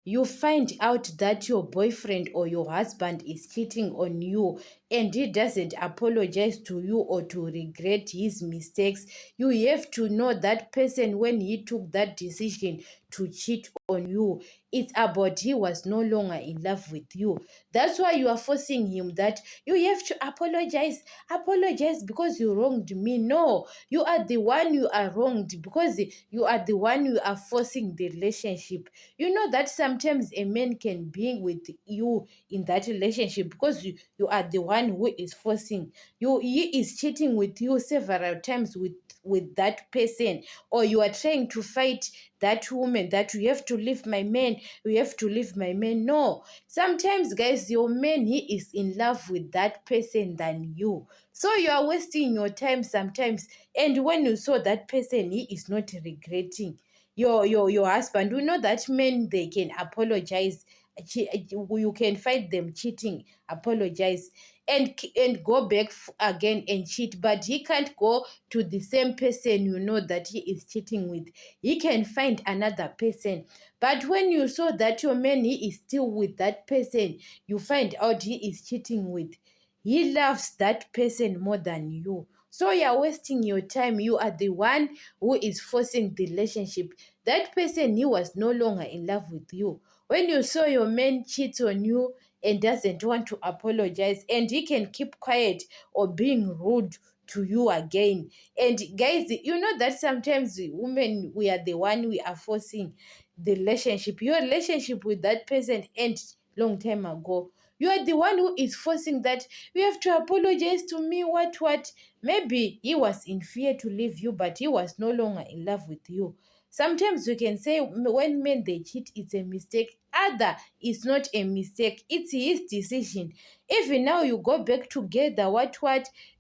you find out that your boyfriend or your husband is cheating on you and he doesn't apologize to you or to regret his mistakes, you have to know that person when he took that decision to cheat on you, it's about he was no longer in love with you. That's why you are forcing him that you have to apologize because you wronged me. No, you are the one you are wronged because you are the one you are forcing the relationship. You know that sometimes a man can be with you in that relationship because you are the one who is forcing you. He is cheating with you several times with that person, or you are trying to fight that woman that you have to leave my man, you have to leave my man. No, sometimes guys, your man, he is in love with that person than you, so you are wasting your time sometimes. And when you saw that person, he is not regretting. Your husband, you know that men, they can apologize. You can find them cheating, apologize, and go back again and cheat, but he can't go to the same person you know that he is cheating with. He can find another person. But when you saw that your man, he is still with that person, you find out he is cheating with, he loves that person more than you. So you're wasting your time. You are the one who is forcing the relationship. That person, he was no longer in love with you. When you saw your man cheat on you and doesn't want to apologize, and he can keep quiet or being rude to you again. And guys, you know that sometimes women, we are the one we are forcing the relationship. Your relationship with that person end long time ago. You are the one who is forcing that you have to apologize to me. What? Maybe he was in fear to leave you, but he was no longer in love with you. Sometimes we can say when men they cheat, it's a mistake. Other, it's not a mistake. It's his decision. Even now you go back together, what?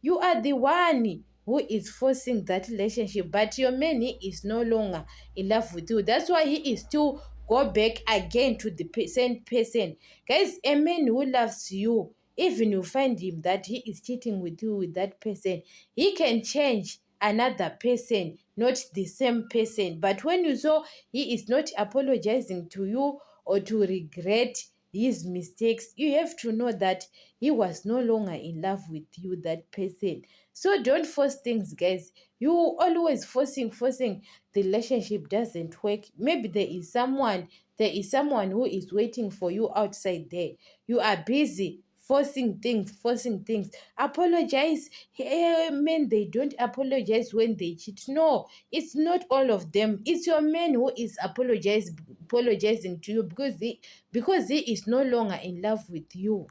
You are the one who is forcing that relationship, but your man, he is no longer in love with you. That's why he is still go back again to the same person. Guys, a man who loves you, even you find him that he is cheating with you with that person, he can change another person, not the same person. But when you saw he is not apologizing to you or to regret his mistakes, you have to know that he was no longer in love with you, that person. So don't force things, guys. You always forcing the relationship doesn't work. Maybe there is someone who is waiting for you outside there. You are busy forcing things. Apologize. Men, they don't apologize when they cheat. No, it's not all of them. It's your man who is apologizing to you because he is no longer in love with you.